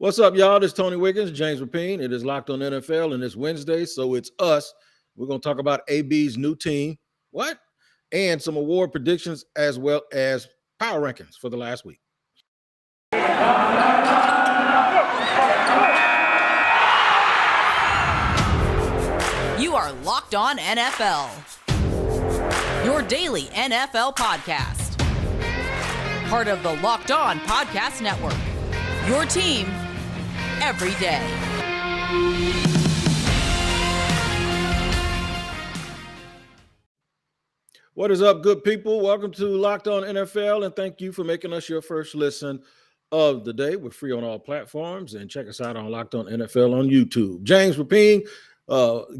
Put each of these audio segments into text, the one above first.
What's up, y'all? This is Tony Wiggins, James Rapien. It is Locked on NFL, and it's Wednesday, so it's us. We're going to talk about AB's new team, what? And some award predictions as well as power rankings for the last week. You are Locked on NFL, your daily NFL podcast. Part of the Locked on Podcast Network, your team every day. What is up, good people? Welcome to Locked on NFL, and thank you for making us your first listen of the day. We're free on all platforms, and check us out on Locked on NFL on YouTube. James Rapien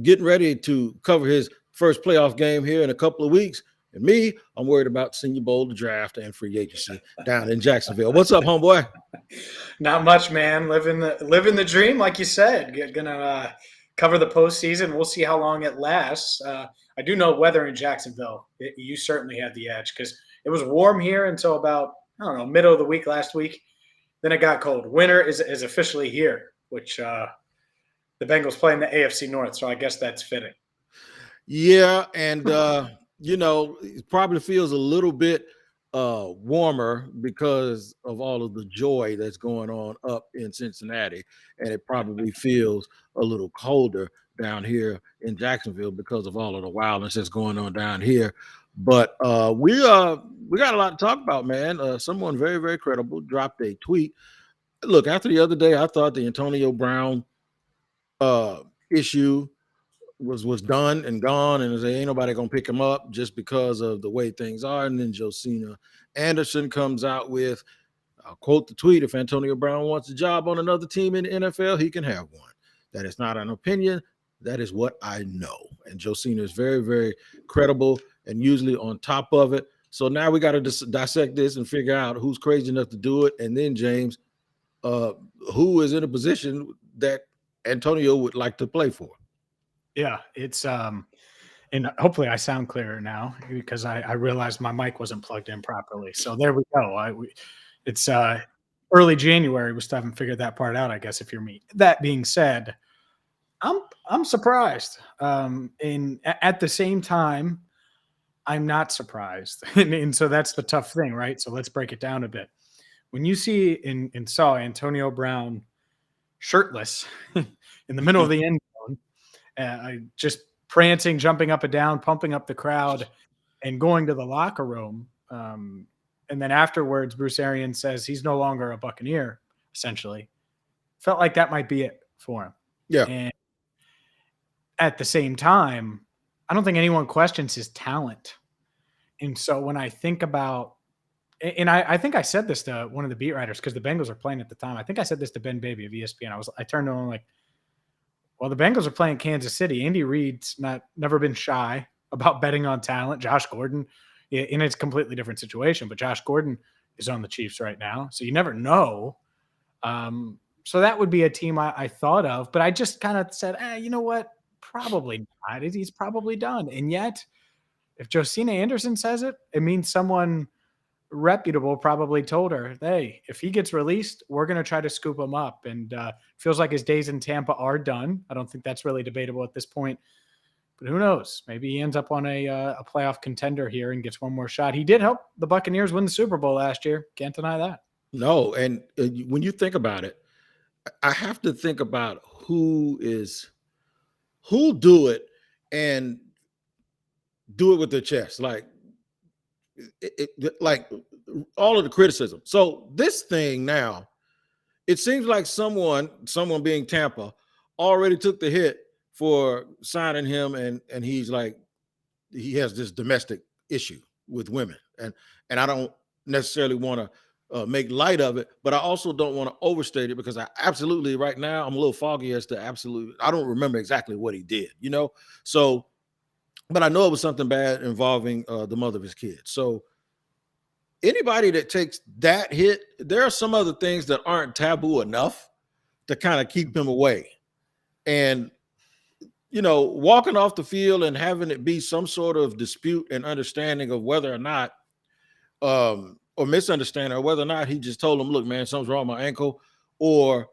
getting ready to cover his first playoff game here in a couple of weeks. And me, I'm worried about Senior Bowl, the draft, and free agency down in Jacksonville. What's up, homeboy? Not much, man. Living the dream, like you said. Gonna cover the postseason. We'll see how long it lasts. I do know weather in Jacksonville. You certainly had the edge because it was warm here until about, I don't know, middle of the week last week. Then it got cold. Winter is officially here, which the Bengals play in the AFC North, so I guess that's fitting. Yeah, and it probably feels a little bit warmer because of all of the joy that's going on up in Cincinnati, and it probably feels a little colder down here in Jacksonville because of all of the wildness that's going on down here. But we got a lot to talk about, man. Someone very, very credible dropped a tweet. Look, after the other day, I thought the Antonio Brown issue was done and gone, and ain't nobody gonna pick him up just because of the way things are. And then Josina Anderson comes out with, I'll quote the tweet: "If Antonio Brown wants a job on another team in the NFL, he can have one. That is not an opinion. That is what I know." And Josina is very, very credible and usually on top of it. So now we got to dissect this and figure out who's crazy enough to do it. And then, James, who is in a position that Antonio would like to play for? Yeah, it's and hopefully I sound clearer now because I realized my mic wasn't plugged in properly. So there we go. It's early January. We still haven't figured that part out, I guess, if you're me. That being said, I'm surprised. And at the same time, I'm not surprised. and so that's the tough thing, right? So let's break it down a bit. When you see and saw Antonio Brown shirtless in the middle of the end zone, just prancing, jumping up and down, pumping up the crowd, and going to the locker room. And then afterwards, Bruce Arians says he's no longer a Buccaneer, essentially. Felt like that might be it for him. Yeah. And at the same time, I don't think anyone questions his talent. And so when I think about, and I think I said this to one of the beat writers because the Bengals are playing at the time. I think I said this to Ben Baby of ESPN. I turned to him like, well, the Bengals are playing Kansas City. Andy Reid's never been shy about betting on talent. Josh Gordon, in a completely different situation, but Josh Gordon is on the Chiefs right now. So you never know. So that would be a team I thought of, but I just kind of said, you know what? Probably not. He's probably done. And yet, if Josina Anderson says it, it means someone reputable probably told her, hey, if he gets released, we're going to try to scoop him up. And feels like his days in Tampa are done. I don't think that's really debatable at this point. But who knows? Maybe he ends up on a playoff contender here and gets one more shot. He did help the Buccaneers win the Super Bowl last year. Can't deny that. No, and when you think about it, I have to think about who'll do it and do it with their chest, like like all of the criticism. So this thing now, it seems like someone being Tampa already took the hit for signing him, and he's like, he has this domestic issue with women, and I don't necessarily want to make light of it, but I also don't want to overstate it because I absolutely right now I'm a little foggy as to I don't remember exactly what he did, so, but I know it was something bad involving the mother of his kids. So anybody that takes that hit, there are some other things that aren't taboo enough to kind of keep him away. And walking off the field and having it be some sort of dispute and understanding of whether or not or misunderstanding, or whether or not he just told him, look, man, something's wrong with my ankle, or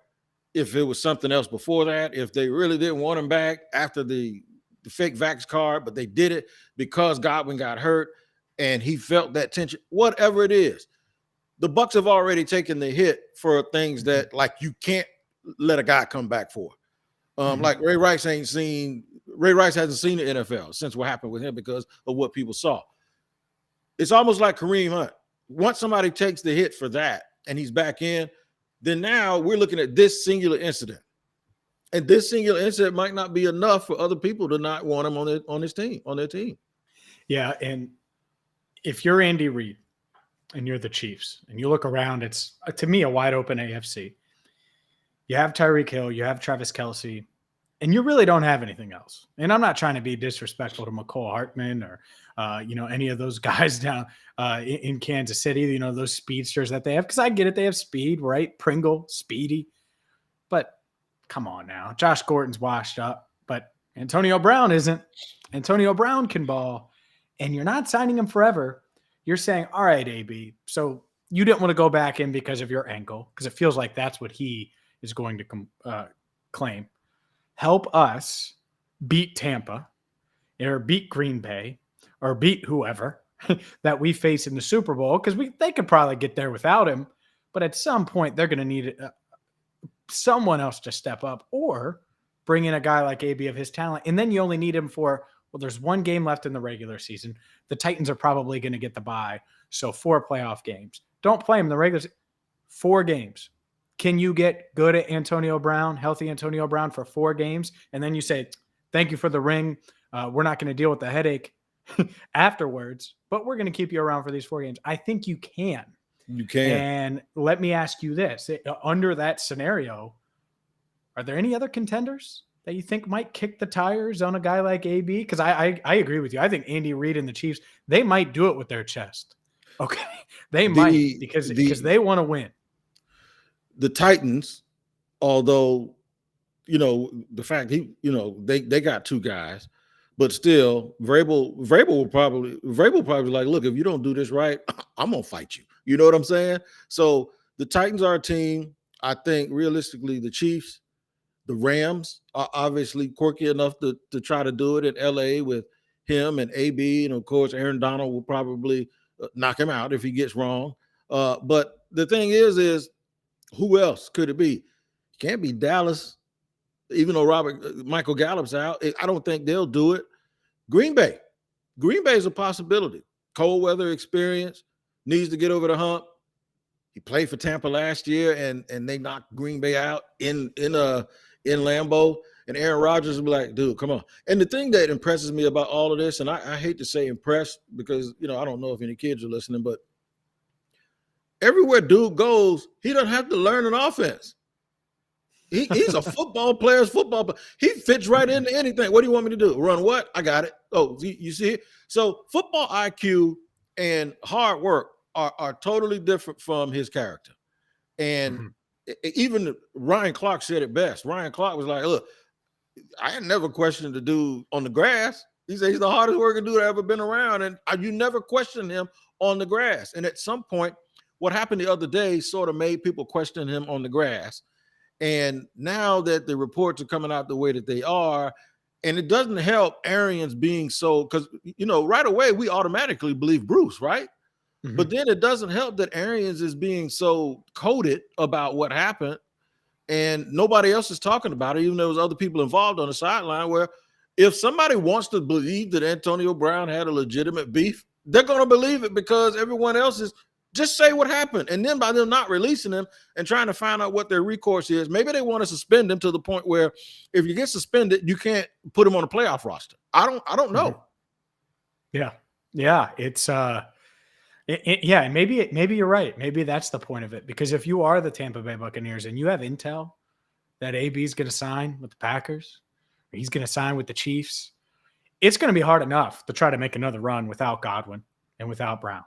if it was something else before that, if they really didn't want him back after the fake vax card, but they did it because Godwin got hurt and he felt that tension, whatever it is. The Bucs have already taken the hit for things that like you can't let a guy come back for. Like Ray Rice hasn't seen the NFL since what happened with him because of what people saw. It's almost like Kareem Hunt. Once somebody takes the hit for that and he's back in, then now we're looking at this singular incident. And this singular incident might not be enough for other people to not want him on their team. Yeah, and if you're Andy Reid and you're the Chiefs and you look around, it's to me a wide open AFC. You have Tyreek Hill, you have Travis Kelce, and you really don't have anything else. And I'm not trying to be disrespectful to McCole Hartman or any of those guys down in Kansas City, those speedsters that they have, because I get it, they have speed, right? Pringle, speedy, but come on now. Josh Gordon's washed up, but Antonio Brown isn't. Antonio Brown can ball, and you're not signing him forever. You're saying, all right, AB, so you didn't want to go back in because of your ankle, because it feels like that's what he is going to claim. Help us beat Tampa or beat Green Bay or beat whoever that we face in the Super Bowl, because they could probably get there without him, but at some point they're going to need someone else to step up or bring in a guy like AB of his talent. And then you only need him for, there's one game left in the regular season. The Titans are probably going to get the bye. So 4 playoff games. Don't play him in the regular season. 4 games. Can you get good at Antonio Brown, healthy Antonio Brown for 4 games? And then you say, thank you for the ring. We're not going to deal with the headache afterwards, but we're going to keep you around for these 4 games. I think you can. You can. And let me ask you this. Under that scenario, are there any other contenders that you think might kick the tires on a guy like AB? Because I agree with you. I think Andy Reid and the Chiefs, they might do it with their chest. Okay. They might because they want to win. The Titans, although, the fact they got 2 guys, but still Vrabel will probably like, look, if you don't do this right, I'm going to fight you. You know what I'm saying? So the Titans are a team. I think realistically the Chiefs, the Rams are obviously quirky enough to try to do it in LA with him and AB. And of course, Aaron Donald will probably knock him out if he gets wrong. But the thing is who else could it be? Can't be Dallas, even though Michael Gallup's out. I don't think they'll do it. Green Bay is a possibility. Cold weather experience, needs to get over the hump. He played for Tampa last year, and they knocked Green Bay out in Lambeau. And Aaron Rodgers will be like, dude, come on. And the thing that impresses me about all of this, and I hate to say impressed because, I don't know if any kids are listening, but everywhere dude goes, he doesn't have to learn an offense. He's a football player. He fits right into anything. What do you want me to do? Run what? I got it. Oh, you see it? So football IQ and hard work are totally different from his character. And even Ryan Clark said it best. Ryan Clark was like, look, I had never questioned the dude on the grass. He said he's the hardest working dude I've ever been around. And you never questioned him on the grass. And at some point, what happened the other day sort of made people question him on the grass. And now that the reports are coming out the way that they are, and it doesn't help Arians being so, because, right away we automatically believe Bruce, right? Mm-hmm. But then it doesn't help that Arians is being so coded about what happened and nobody else is talking about it, even though there's other people involved on the sideline, where if somebody wants to believe that Antonio Brown had a legitimate beef, they're going to believe it because everyone else is just say what happened. And then by them not releasing him and trying to find out what their recourse is, maybe they want to suspend him to the point where if you get suspended, you can't put him on a playoff roster. I don't know. Yeah. It's and maybe you're right. Maybe that's the point of it, because if you are the Tampa Bay Buccaneers and you have intel that AB is going to sign with the Packers, or he's going to sign with the Chiefs, it's going to be hard enough to try to make another run without Godwin and without Brown.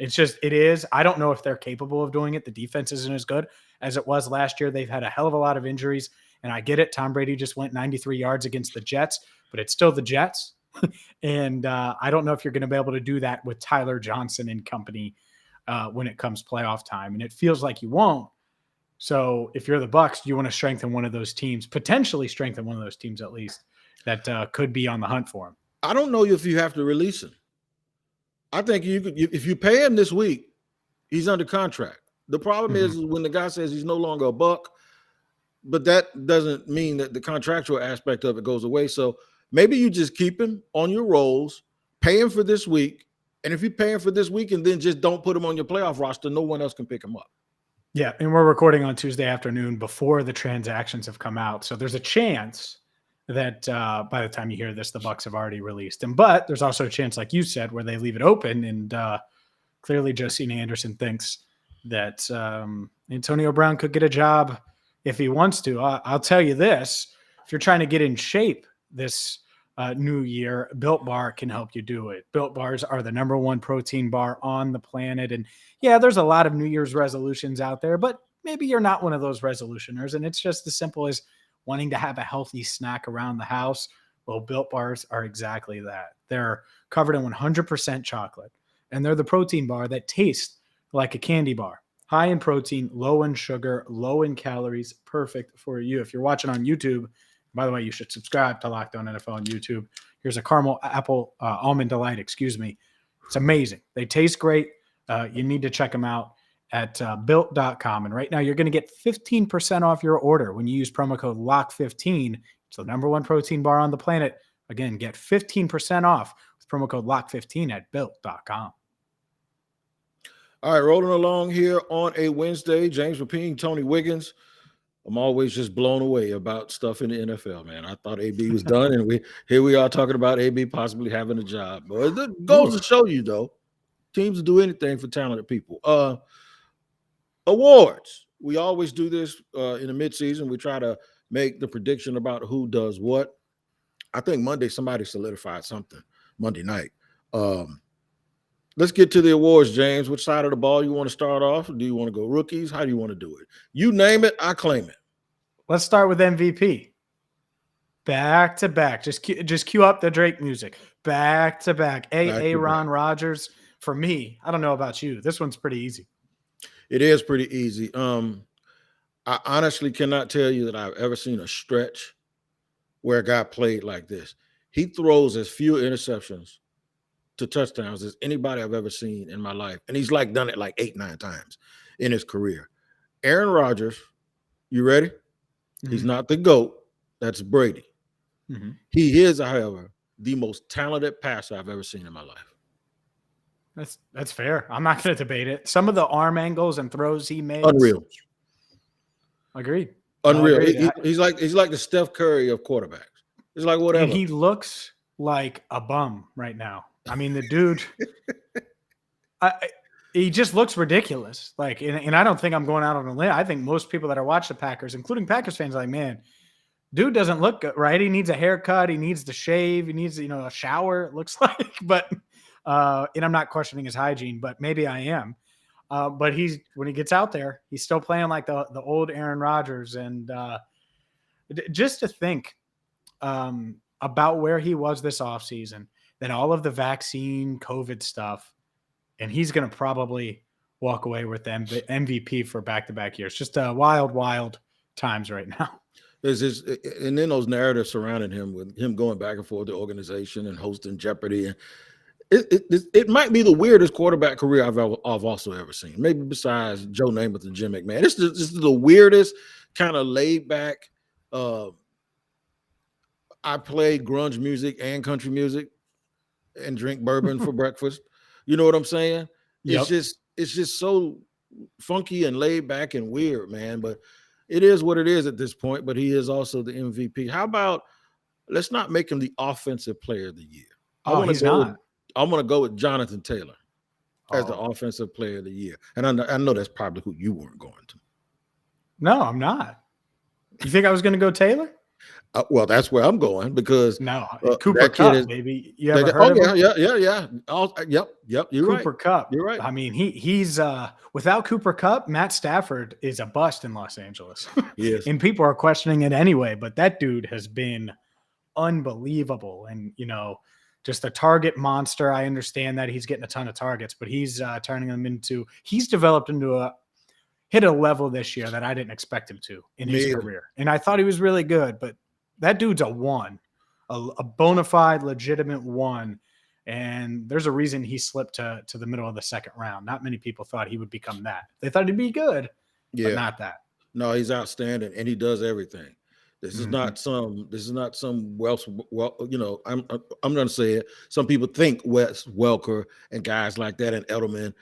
It is. I don't know if they're capable of doing it. The defense isn't as good as it was last year. They've had a hell of a lot of injuries, and I get it. Tom Brady just went 93 yards against the Jets, but it's still the Jets. And I don't know if you're going to be able to do that with Tyler Johnson and company when it comes playoff time. And it feels like you won't. So if you're the Bucs, you want to strengthen one of those teams, potentially strengthen one of those teams at least that could be on the hunt for him. I don't know if you have to release him. I think you could, if you pay him this week, he's under contract. The problem is when the guy says he's no longer a Buck, but that doesn't mean that the contractual aspect of it goes away. So maybe you just keep him on your rolls, pay him for this week. And if you pay him for this week and then just don't put him on your playoff roster, no one else can pick him up. Yeah, and we're recording on Tuesday afternoon before the transactions have come out. So there's a chance that by the time you hear this, the Bucs have already released him. But there's also a chance, like you said, where they leave it open. And clearly Josina Anderson thinks that Antonio Brown could get a job if he wants to. I'll tell you this. If you're trying to get in shape this new year, Built Bar can help you do it. Built Bars are the #1 protein bar on the planet. And yeah, there's a lot of New Year's resolutions out there, but maybe you're not one of those resolutioners. And it's just as simple as wanting to have a healthy snack around the house. Well, Built Bars are exactly that. They're covered in 100% chocolate, and they're the protein bar that tastes like a candy bar. High in protein, low in sugar, low in calories, perfect for you. If you're watching on YouTube, by the way, you should subscribe to Locked On NFL on YouTube. Here's a caramel apple almond delight, It's amazing. They taste great. You need to check them out at built.com. And right now you're going to get 15% off your order when you use promo code LOCK15. It's the #1 protein bar on the planet. Again, get 15% off with promo code LOCK15 at built.com. All right, rolling along here on a Wednesday, James Rapien, Tony Wiggins. I'm always just blown away about stuff in the NFL, man. I thought AB was done, and here we are talking about AB possibly having a job. But it goes to show you, though, teams will do anything for talented people. Awards. We always do this in the midseason. We try to make the prediction about who does what. I think Monday somebody solidified something Monday night. Let's get to the awards, James. Which side of the ball you want to start off? Do you want to go rookies? How do you want to do it? You name it, I claim it. Let's start with MVP. Back to back. Just cue up the Drake music. Back to back. Aaron Rodgers. For me, I don't know about you. This one's pretty easy. It is pretty easy. I honestly cannot tell you that I've ever seen a stretch where a guy played like this. He throws as few interceptions to touchdowns as anybody I've ever seen in my life. And he's done it 8-9 times in his career. Aaron Rodgers, you ready? Mm-hmm. He's not the GOAT. That's Brady. Mm-hmm. He is, however, the most talented passer I've ever seen in my life. That's fair. I'm not going to debate it. Some of the arm angles and throws he made. Unreal. Agreed. Unreal. He's like the Steph Curry of quarterbacks. It's like whatever. And he looks like a bum right now. I mean, the dude, he just looks ridiculous. And I don't think I'm going out on a limb. I think most people that are watching the Packers, including Packers fans, are like, man, dude doesn't look good, right? He needs a haircut. He needs to shave. He needs, a shower, it looks like. But, and I'm not questioning his hygiene, but maybe I am. But when he gets out there, he's still playing like the old Aaron Rodgers. And just to think about where he was this offseason, then all of the vaccine, COVID stuff, and he's going to probably walk away with the MVP for back-to-back years. Just wild, wild times right now. And then those narratives surrounding him, with him going back and forth the organization and hosting Jeopardy. And it might be the weirdest quarterback career I've also ever seen, maybe besides Joe Namath and Jim McMahon. This is the weirdest kind of laid-back. I play grunge music and country music and drink bourbon for breakfast. You know what I'm saying? Yep. It's just so funky and laid back and weird, man. But it is what it is at this point. But he is also the MVP. How about let's not make him the offensive player of the year? I'm going to go with Jonathan Taylor as the offensive player of the year. And I know that's probably who you weren't going to. No, I'm not. You think I was going to go Taylor? Well, that's where I'm going because Cooper Kupp, baby. You ever heard of him? Yeah. Yep. You're right. Cooper Kupp. You're right. I mean, he's without Cooper Kupp, Matt Stafford is a bust in Los Angeles. Yes. And people are questioning it anyway, but that dude has been unbelievable. And, just a target monster. I understand that he's getting a ton of targets, but he's turning them he's developed into hit a level this year that I didn't expect him to in his Me either. career. And I thought he was really good, but that dude's a one, a bona fide, legitimate one. And there's a reason he slipped to the middle of the second round. Not many people thought he would become that. They thought he'd be good, but not that. No, he's outstanding, and he does everything. This is not some Welsh. Well, I'm going to say it. Some people think Wes Welker and guys like that, and Edelman,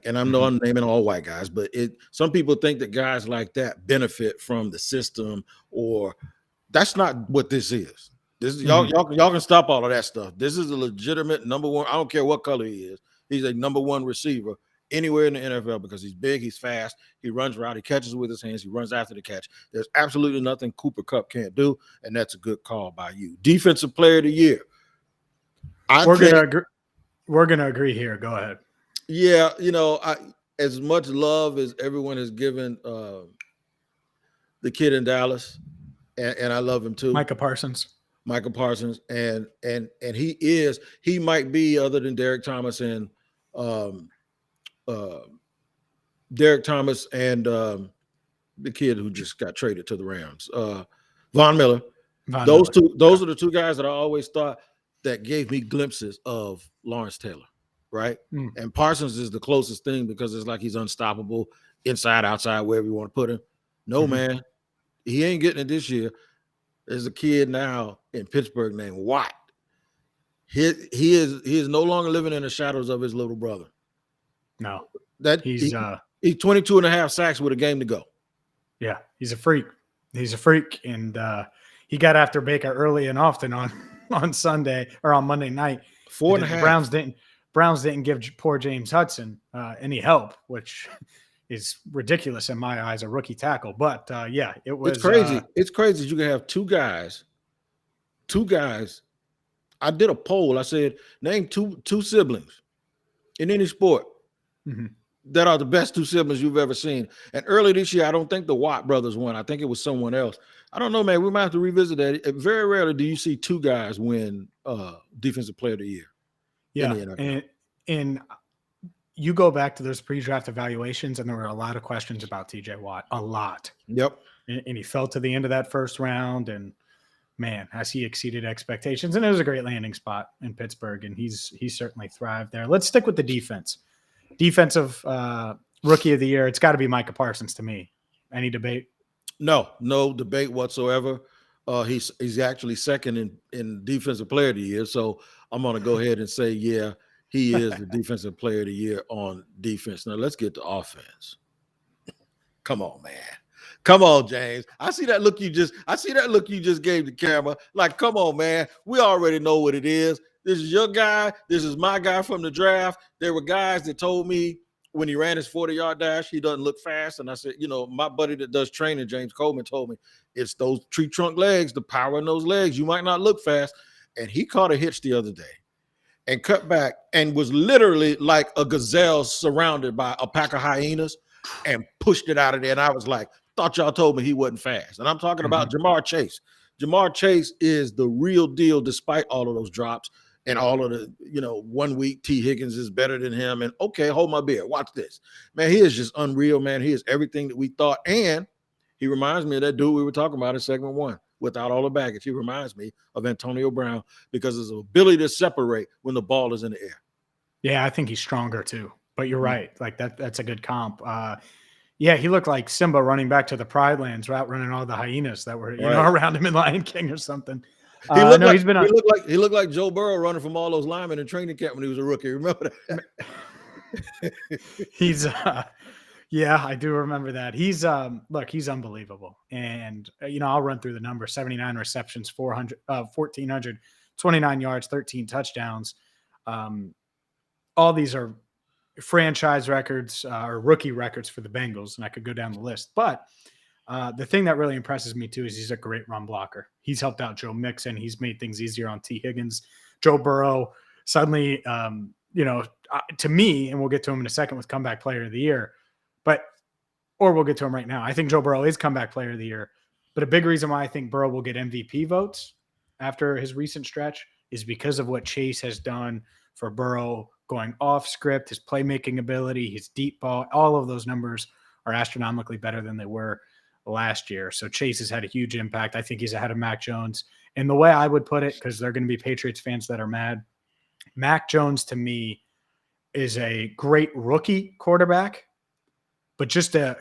and I'm naming all white guys, but some people think that guys like that benefit from the system, or that's not what this is. This is y'all can stop all of that stuff. This is a legitimate number one. I don't care what color he is. He's a number one receiver anywhere in the NFL because he's big, he's fast, he runs around, he catches with his hands, he runs after the catch. There's absolutely nothing Cooper Kupp can't do, and that's a good call by you. Defensive Player of the Year. We're gonna agree here. Go ahead. Yeah, as much love as everyone has given the kid in Dallas, and I love him too, Micah Parsons, and he might be, other than Derek Thomas and the kid who just got traded to the Rams, Von Miller. Those are the two guys that I always thought that gave me glimpses of Lawrence Taylor, right? And Parsons is the closest thing because it's like he's unstoppable, inside, outside, wherever you want to put him. No, man, he ain't getting it this year. There's a kid now in Pittsburgh named Watt. He is no longer living in the shadows of his little brother. No, he's 22 and a half sacks with a game to go. Yeah, he's a freak. And he got after Baker early and often on Sunday or on Monday night. 4.5. Browns didn't give poor James Hudson any help, which is ridiculous in my eyes, a rookie tackle. But it was. It's crazy. It's crazy that you can have two guys. I did a poll. I said, name two siblings in any sport that are the best two siblings you've ever seen. And early this year, I don't think the Watt brothers won. I think it was someone else. I don't know, man. We might have to revisit that. Very rarely do you see two guys win Defensive Player of the Year. Yeah, and you go back to those pre-draft evaluations, and there were a lot of questions about TJ Watt. A lot. Yep. And he fell to the end of that first round, and man, has he exceeded expectations. And it was a great landing spot in Pittsburgh, and he's certainly thrived there. Let's stick with the defense. Defensive Rookie of the Year, it's got to be Micah Parsons to me. Any debate? No debate whatsoever. He's actually second in Defensive Player of the Year, so I'm going to go ahead and say, yeah, he is the Defensive Player of the Year on defense. Now let's get to offense. Come on, man. Come on, James. I see that look you just gave the camera. Like, come on, man. We already know what it is. This is your guy. This is my guy from the draft. There were guys that told me when he ran his 40-yard dash, he doesn't look fast. And I said, my buddy that does training, James Coleman, told me it's those tree trunk legs, the power in those legs. You might not look fast. And he caught a hitch the other day and cut back and was literally like a gazelle surrounded by a pack of hyenas and pushed it out of there. And I was like, thought y'all told me he wasn't fast. And I'm talking about Jamar Chase. Jamar Chase is the real deal despite all of those drops and all of the, 1 week T. Higgins is better than him. And okay, hold my beer. Watch this. Man, he is just unreal, man. He is everything that we thought. And he reminds me of that dude we were talking about in segment 1 without all the baggage. He reminds me of Antonio Brown because his ability to separate when the ball is in the air. Yeah, I think he's stronger too. But you're right. Like that's a good comp. Yeah, he looked like Simba running back to the Pride Lands, outrunning all the hyenas that were around him in Lion King or something. He looked like Joe Burrow running from all those linemen in training camp when he was a rookie. Remember that? He's yeah, I do remember that. He's he's unbelievable. And I'll run through the numbers: 79 receptions, 1,429 yards, 13 touchdowns. All these are franchise records or rookie records for the Bengals, and I could go down the list. But the thing that really impresses me too is he's a great run blocker. He's helped out Joe Mixon. He's made things easier on T. Higgins. Joe Burrow suddenly, to me, and we'll get to him in a second with comeback player of the year, or we'll get to him right now. I think Joe Burrow is comeback player of the year, but a big reason why I think Burrow will get MVP votes after his recent stretch is because of what Chase has done for Burrow going off script, his playmaking ability, his deep ball, all of those numbers are astronomically better than they were last year. So Chase has had a huge impact. I think he's ahead of Mac Jones. And the way I would put it, because there are going to be Patriots fans that are mad, Mac Jones to me is a great rookie quarterback, but just a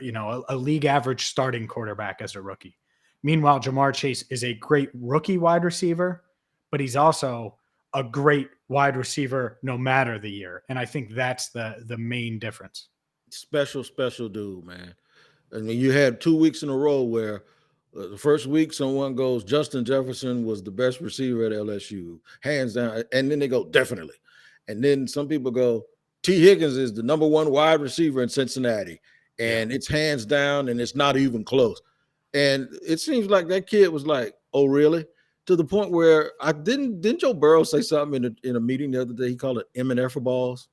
league average starting quarterback as a rookie. Meanwhile, Jamar Chase is a great rookie wide receiver, but he's also a great wide receiver no matter the year. And I think that's the main difference. Special dude, man. I mean, you had 2 weeks in a row where the first week someone goes, Justin Jefferson was the best receiver at LSU, hands down. And then they go, definitely. And then some people go, T. Higgins is the number one wide receiver in Cincinnati. And it's hands down, and it's not even close. And it seems like that kid was like, oh, really? To the point where didn't Joe Burrow say something in a meeting the other day? He called it M&F balls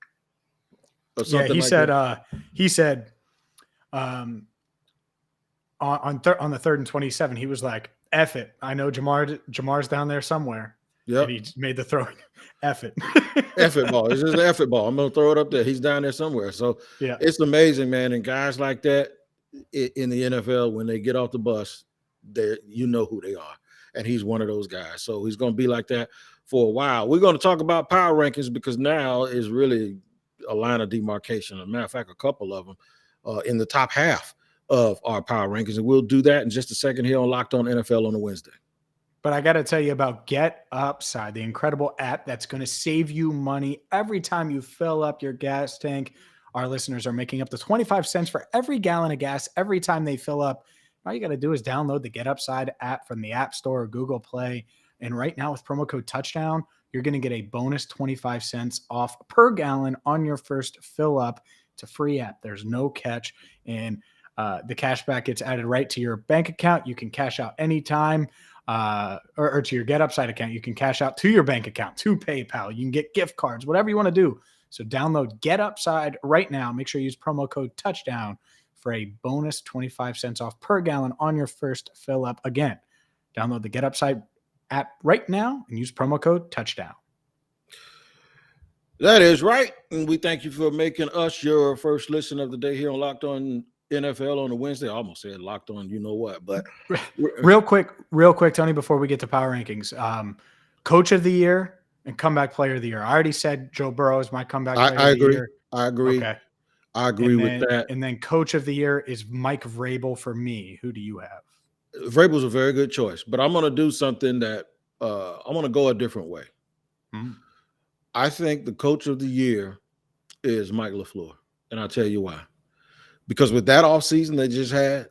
or something. Yeah, he like said that. He said on the 3rd and 27, he was like, F it. I know Jamar's down there somewhere. Yeah, he made the throw. F it. F it ball. It's just an F it ball. I'm gonna throw it up there. He's down there somewhere. So yeah, it's amazing, man. And guys like that in the NFL, when they get off the bus, you know who they are. And he's one of those guys. So he's gonna be like that for a while. We're gonna talk about power rankings because now is really a line of demarcation. As a matter of fact, a couple of them in the top half of our power rankings. And we'll do that in just a second here on Locked On NFL on a Wednesday. But I got to tell you about Get Upside, the incredible app that's going to save you money every time you fill up your gas tank. Our listeners are making up to 25 cents for every gallon of gas every time they fill up. All you got to do is download the Get Upside app from the App Store or Google Play. And right now with promo code Touchdown, you're going to get a bonus 25 cents off per gallon on your first fill up. It's a free app. There's no catch. And the cash back gets added right to your bank account. You can cash out anytime. Or to your Get Upside account. You can cash out to your bank account, to PayPal. You can get gift cards, whatever you want to do. So download Get Upside right now. Make sure you use promo code Touchdown for a bonus 25 cents off per gallon on your first fill up. Again, download the Get Upside app right now and use promo code Touchdown. That is right. And we thank you for making us your first listen of the day here on Locked On NFL on a Wednesday. I almost said Locked On, you know what, but real quick, Tony, before we get to power rankings, coach of the year and comeback player of the year. I already said Joe Burrow is my comeback player I of the agree. year. I agree. Okay. I agree with that. And then coach of the year is Mike Vrabel for me. Who do you have? Vrabel's a very good choice, but I'm going to do something that I'm going to go a different way. Mm-hmm. I think the coach of the year is Mike LaFleur, and I'll tell you why. Because with that offseason they just had,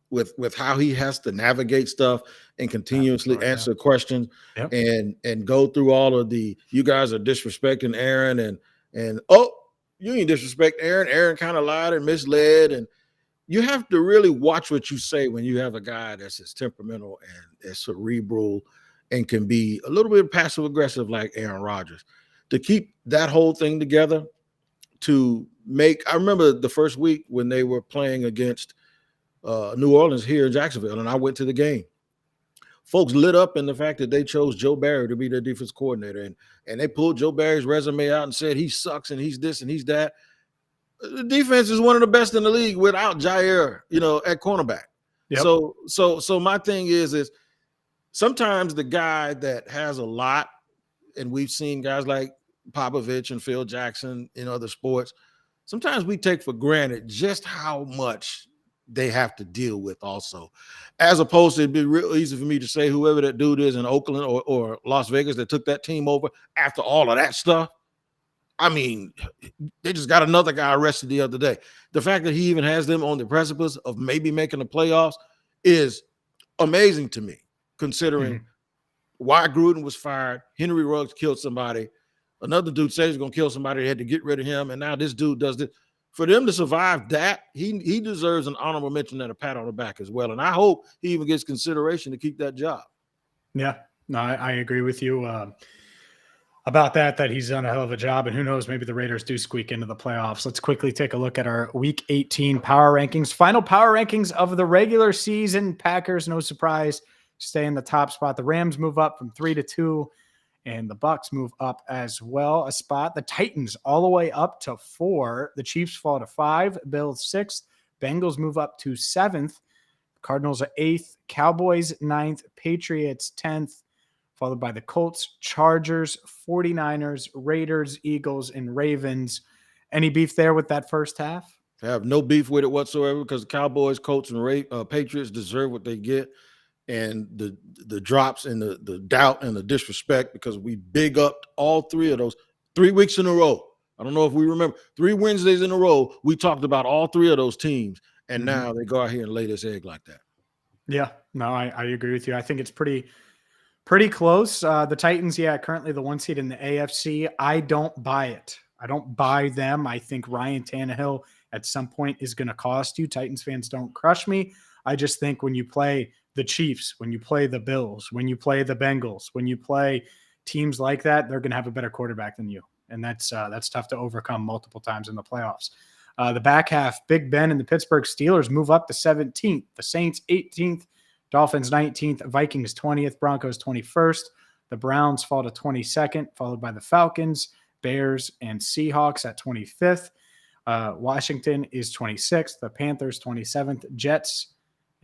with how he has to navigate stuff and continuously answer questions and go through all of the, you guys are disrespecting Aaron and oh, you ain't disrespect Aaron. Aaron kind of lied and misled. And you have to really watch what you say when you have a guy that's as temperamental and as cerebral and can be a little bit passive aggressive like Aaron Rodgers. To keep that whole thing together, I remember the first week when they were playing against New Orleans here in Jacksonville, and I went to the game. Folks lit up in the fact that they chose Joe Barry to be their defense coordinator, and they pulled Joe Barry's resume out and said he sucks and he's this and he's that. The defense is one of the best in the league without Jair, at cornerback. Yep. So my thing is sometimes the guy that has a lot, and we've seen guys like Popovich and Phil Jackson in other sports, sometimes we take for granted just how much they have to deal with also, as opposed to it'd be real easy for me to say whoever that dude is in Oakland or Las Vegas that took that team over after all of that stuff. I mean, they just got another guy arrested the other day. The fact that he even has them on the precipice of maybe making the playoffs is amazing to me, considering why Gruden was fired. Henry Ruggs killed somebody. Another dude said he's going to kill somebody. They had to get rid of him. And now this dude does this. For them to survive that, he deserves an honorable mention and a pat on the back as well. And I hope he even gets consideration to keep that job. Yeah, no, I agree with you about that he's done a hell of a job. And who knows, maybe the Raiders do squeak into the playoffs. Let's quickly take a look at our Week 18 power rankings. Final power rankings of the regular season. Packers, no surprise, stay in the top spot. The Rams move up from 3 to 2. And the Bucs move up as well a spot. The Titans all the way up to 4. The Chiefs fall to 5. Bills 6. Bengals move up to 7th. Cardinals are 8th. Cowboys 9th. Patriots 10th. Followed by the Colts, Chargers, 49ers, Raiders, Eagles, and Ravens. Any beef there with that first half? I have no beef with it whatsoever because the Cowboys, Colts, and Patriots deserve what they get. And the drops and the doubt and the disrespect, because we big up all three of those 3 weeks in a row. I don't know if we remember 3 Wednesdays in a row. We talked about all 3 of those teams, and now they go out here and lay this egg like that. Yeah, no, I agree with you. I think it's pretty close. The Titans, currently the 1 seed in the AFC. I don't buy it. I don't buy them. I think Ryan Tannehill at some point is going to cost you. Titans fans, don't crush me. I just think when you play the Chiefs, when you play the Bills, when you play the Bengals, when you play teams like that, they're going to have a better quarterback than you. And that's tough to overcome multiple times in the playoffs. The back half, Big Ben and the Pittsburgh Steelers move up to 17th. The Saints 18th, Dolphins 19th, Vikings 20th, Broncos 21st. The Browns fall to 22nd, followed by the Falcons, Bears, and Seahawks at 25th. Washington is 26th, the Panthers 27th, Jets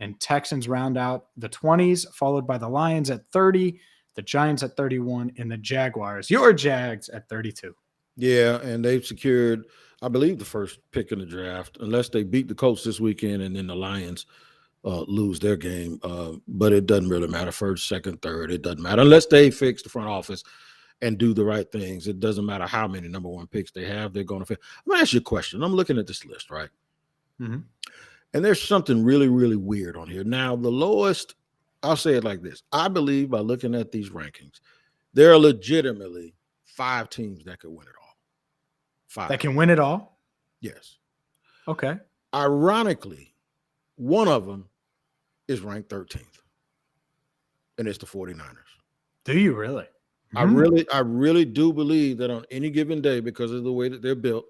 and Texans round out the 20s, followed by the Lions at 30, the Giants at 31, and the Jaguars, your Jags, at 32. Yeah, and they've secured, I believe, the first pick in the draft, unless they beat the Colts this weekend and then the Lions lose their game. But it doesn't really matter. First, second, third, it doesn't matter. Unless they fix the front office and do the right things. It doesn't matter how many number 1 picks they have. They're going to fit. I'm going to ask you a question. I'm looking at this list, right? Mm-hmm. And there's something really, really weird on here. Now, the lowest, I'll say it like this. I believe by looking at these rankings, there are legitimately 5 teams that could win it all. 5. That can win it all? Yes. Okay. Ironically, one of them is ranked 13th, and it's the 49ers. Do you really? I really do believe that on any given day, because of the way that they're built,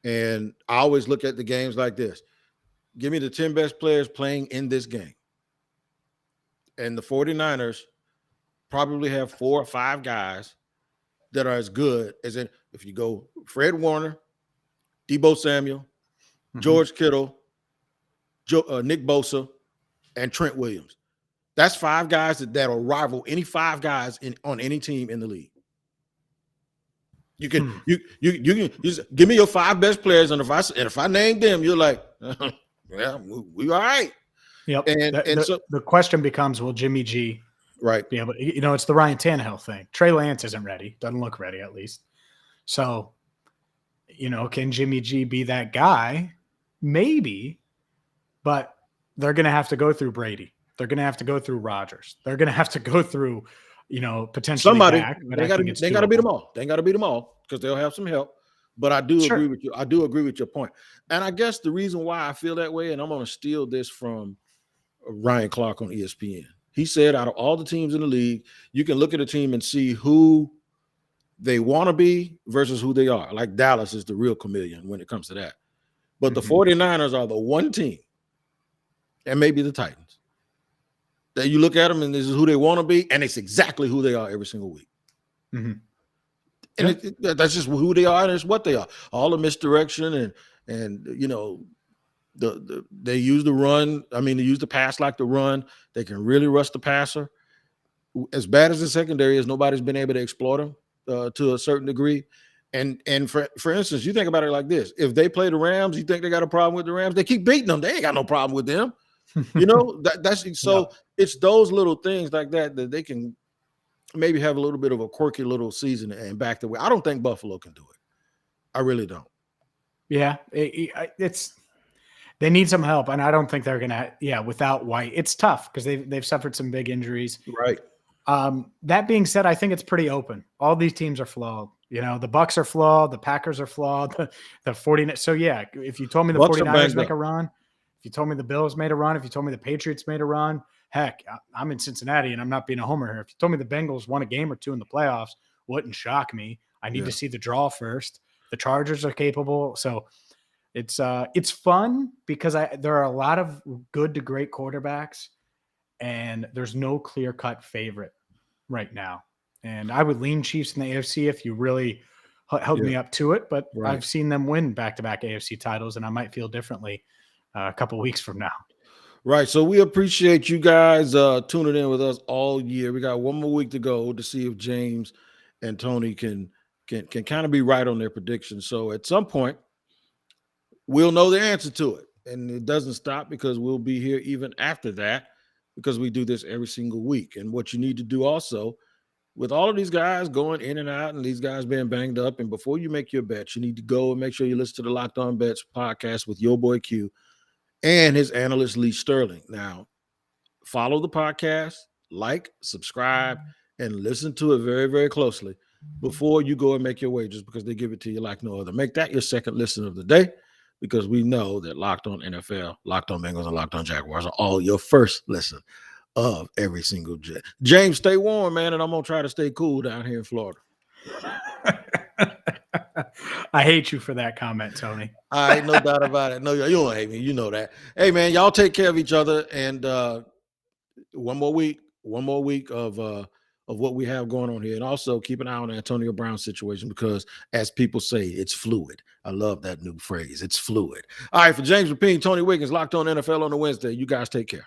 and I always look at the games like this. Give me the 10 best players playing in this game. And the 49ers probably have 4 or 5 guys that are as good as if you go Fred Warner, Deebo Samuel, George Kittle, Nick Bosa, and Trent Williams. That's 5 guys that'll rival any 5 guys on any team in the league. You can you can just give me your 5 best players, and if I name them, you're like, yeah, we all right. Yep. And so the question becomes, will Jimmy G be able to, it's the Ryan Tannehill thing. Trey Lance isn't ready. Doesn't look ready, at least. So, can Jimmy G be that guy? Maybe, but they're going to have to go through Brady. They're going to have to go through Rodgers. They're going to have to go through, potentially somebody. Dak, They got to beat them all. They got to beat them all because they'll have some help. But I do agree with you. I do agree with your point. And I guess the reason why I feel that way, and I'm going to steal this from Ryan Clark on ESPN. He said out of all the teams in the league, you can look at a team and see who they want to be versus who they are. Like Dallas is the real chameleon when it comes to that. But the 49ers are the one team, and maybe the Titans, that you look at them and this is who they want to be, and it's exactly who they are every single week. Mm-hmm. And that's just who they are, and it's what they are. All the misdirection and they use the run. I mean, they use the pass like the run. They can really rush the passer. As bad as the secondary is, nobody's been able to exploit them to a certain degree. And for instance, you think about it like this: if they play the Rams, you think they got a problem with the Rams? They keep beating them. They ain't got no problem with them. That's so. No. It's those little things like that they can maybe have a little bit of a quirky little season and back the way. I don't think Buffalo can do it. I really don't. Yeah, they need some help, and I don't think they're gonna. Yeah, without White, it's tough because they've suffered some big injuries. Right. That being said, I think it's pretty open. All these teams are flawed. The Bucs are flawed. The Packers are flawed. The 49ers. So yeah, if you told me the 49ers make a run, if you told me the Bills made a run, if you told me the Patriots made a run, heck, I'm in Cincinnati and I'm not being a homer here. If you told me the Bengals won a game or 2 in the playoffs, wouldn't shock me. I need to see the draw first. The Chargers are capable. So it's fun because there are a lot of good to great quarterbacks, and there's no clear-cut favorite right now. And I would lean Chiefs in the AFC if you really held me up to it, but I've seen them win back-to-back AFC titles, and I might feel differently a couple weeks from now. Right. So we appreciate you guys tuning in with us all year. We got one more week to go to see if James and Tony can kind of be right on their predictions. So at some point, we'll know the answer to it. And it doesn't stop because we'll be here even after that because we do this every single week. And what you need to do also, with all of these guys going in and out and these guys being banged up, and before you make your bets, you need to go and make sure you listen to the Locked On Bets podcast with your boy Q and his analyst Lee Sterling. Now, follow the podcast, like, subscribe, and listen to it very, very closely before you go and make your wagers because they give it to you like no other. Make that your second listen of the day because we know that Locked On NFL, Locked On Bengals, and Locked On Jaguars are all your first listen of every single jet. James, stay warm, man, and I'm going to try to stay cool down here in Florida. I hate you for that comment, Tony. All right, no doubt about it. No, you don't hate me. You know that. Hey, man, y'all take care of each other. And one more week of what we have going on here. And also keep an eye on the Antonio Brown situation because, as people say, it's fluid. I love that new phrase. It's fluid. All right, for James Rapien, Tony Wiggins, Locked On NFL on a Wednesday. You guys take care.